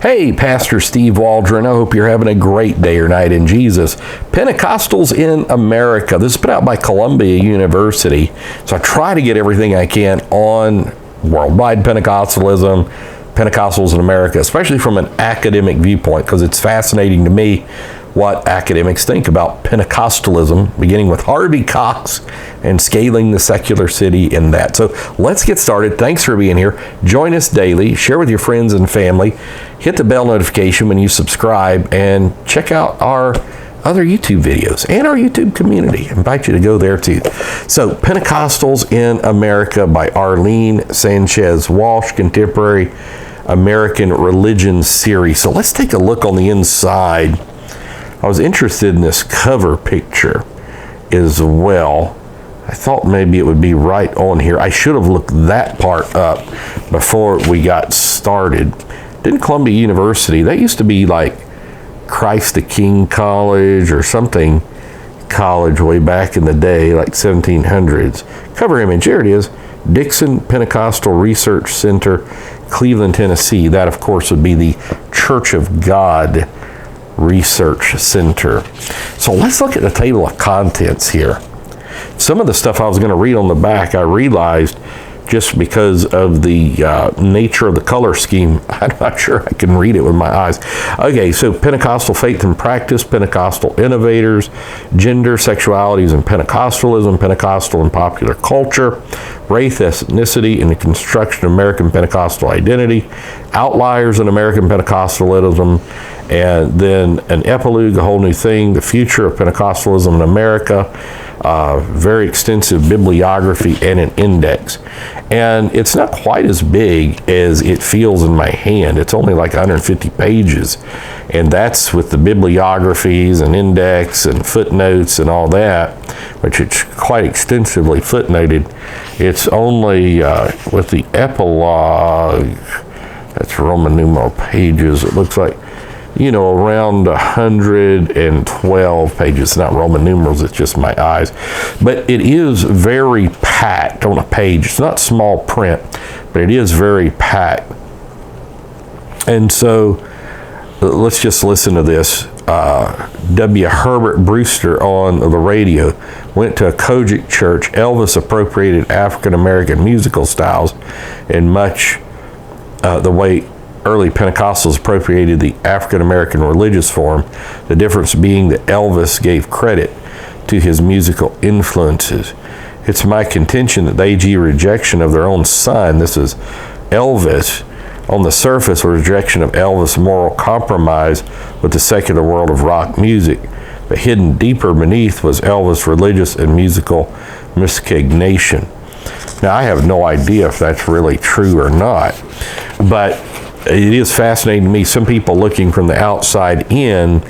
Hey, Pastor Steve Waldron. I hope you're having a great day or night in Jesus. Pentecostals in America. This is put out by Columbia University. So I try to get everything I can on worldwide Pentecostalism, Pentecostals in America, especially from an academic viewpoint, because it's fascinating to me what academics think about Pentecostalism, beginning with Harvey Cox and scaling the secular city in that. So let's get started. Thanks for being here. Join us daily. Share with your friends and family. Hit the bell notification when you subscribe, and check out our other YouTube videos and our YouTube community. I invite you to go there too. So Pentecostals in America by Arlene Sanchez Walsh, Contemporary American Religion Series. So let's take a look on the inside. I was interested in this cover picture as well. I thought maybe it would be right on here. I should have looked that part up before we got started. Didn't Columbia University, that used to be like Christ the King College or something college way back in the day, like 1700s. Cover image, here it is. Dixon Pentecostal Research Center, Cleveland, Tennessee. That, of course, would be the Church of God Research Center. So let's look at the table of contents here. Some of the stuff I was going to read on the back, I realized just because of the nature of the color scheme, I'm not sure I can read it with my eyes. Okay, so Pentecostal faith and practice, Pentecostal innovators, gender, sexualities and Pentecostalism, Pentecostal and popular culture, race, ethnicity, and the construction of American Pentecostal identity, outliers in American Pentecostalism, and then an epilogue, a whole new thing, the future of Pentecostalism in America, very extensive bibliography, and an index. And it's not quite as big as it feels in my hand. It's only like 150 pages. And that's with the bibliographies and index and footnotes and all that, which it's quite extensively footnoted. It's only with the epilogue, that's Roman numeral pages, it looks like, you know, around 112 pages. Not Roman numerals, it's just my eyes. But it is very packed on a page. It's not small print, but it is very packed. And so let's just listen to this. W. Herbert Brewster on the radio went to a Kojic church. Elvis appropriated African-American musical styles in much the way early Pentecostals appropriated the African-American religious form, the difference being that Elvis gave credit to his musical influences. It's my contention that the AG rejection of their own son, this is Elvis, on the surface was rejection of Elvis' moral compromise with the secular world of rock music, but hidden deeper beneath was Elvis' religious and musical miscegnation. Now, I have no idea if that's really true or not, but it is fascinating to me. Some people looking from the outside in,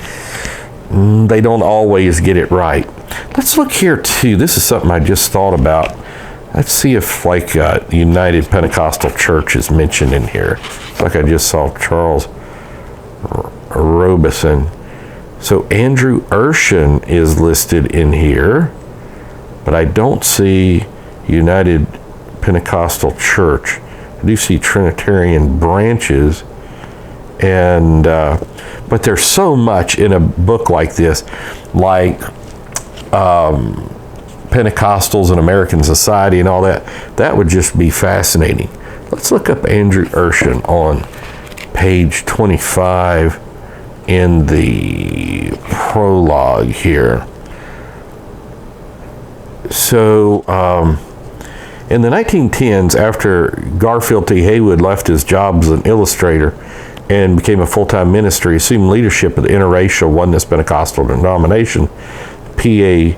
they don't always get it right. Let's look here too. This is something I just thought about. Let's see if like United Pentecostal Church is mentioned in here. Like I just saw Charles Robeson. So Andrew Urshan is listed in here, but I don't see United Pentecostal Church. I do see Trinitarian branches, and but there's so much in a book like this, like Pentecostals in American society and all that. That would just be fascinating. Let's look up Andrew Urshan on page 25 in the prologue here. So in the 1910s, after Garfield T. Haywood left his job as an illustrator and became a full-time minister, he assumed leadership of the interracial Oneness Pentecostal denomination, PAW,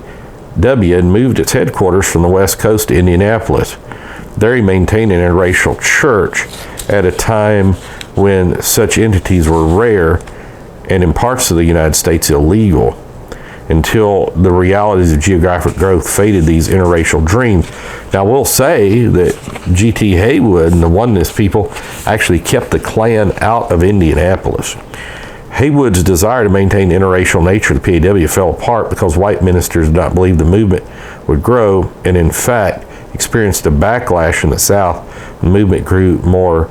and moved its headquarters from the West Coast to Indianapolis. There he maintained an interracial church at a time when such entities were rare and in parts of the United States illegal, until the realities of geographic growth faded these interracial dreams. Now, we'll say that G.T. Haywood and the Oneness people actually kept the Klan out of Indianapolis. Haywood's desire to maintain the interracial nature of the PAW fell apart because white ministers did not believe the movement would grow, and in fact experienced a backlash in the South. The movement grew more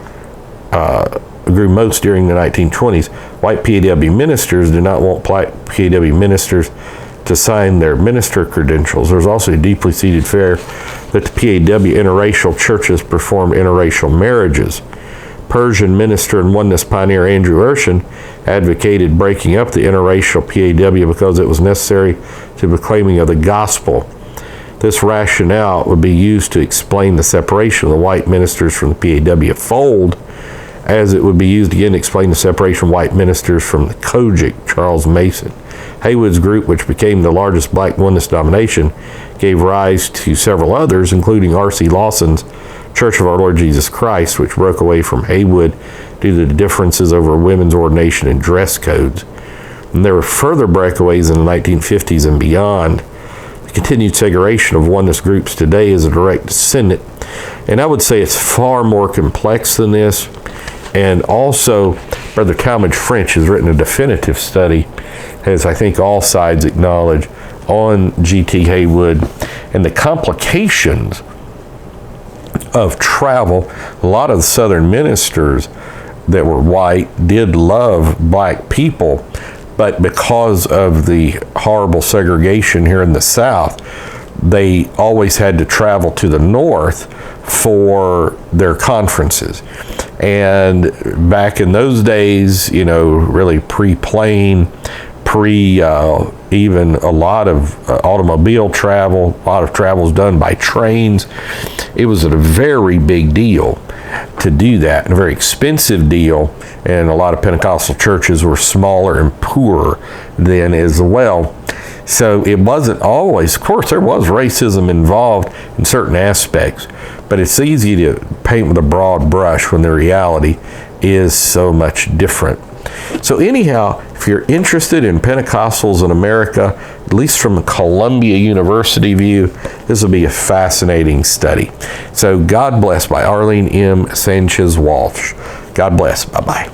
grew most during the 1920s. White PAW ministers did not want black PAW ministers to sign their minister credentials. There's also a deeply seated fear that the PAW interracial churches perform interracial marriages. Persian minister and oneness pioneer Andrew Urshan advocated breaking up the interracial PAW because it was necessary to the proclaiming of the gospel. This rationale would be used to explain the separation of the white ministers from the PAW fold, as it would be used again to explain the separation of white ministers from the Kojic, Charles Mason. Haywood's group, which became the largest black oneness denomination, gave rise to several others, including R.C. Lawson's Church of Our Lord Jesus Christ, which broke away from Haywood due to the differences over women's ordination and dress codes. And there were further breakaways in the 1950s and beyond. The continued segregation of oneness groups today is a direct descendant, and I would say it's far more complex than this. And also, Brother Talmadge French has written a definitive study, as I think all sides acknowledge, on G.T. Haywood and the complications of travel. A lot of the Southern ministers that were white did love black people, but because of the horrible segregation here in the South, they always had to travel to the North for their conferences. And back in those days, you know, really pre-plane, even a lot of automobile travel, a lot of travel was done by trains. It was a very big deal to do that, and a very expensive deal, and a lot of Pentecostal churches were smaller and poorer then as well. So it wasn't always, of course there was racism involved in certain aspects, but it's easy to paint with a broad brush when the reality is so much different. So anyhow, if you're interested in Pentecostals in America, at least from a Columbia University view, this will be a fascinating study. So God Bless by Arlene M. Sanchez Walsh. God bless. Bye-bye.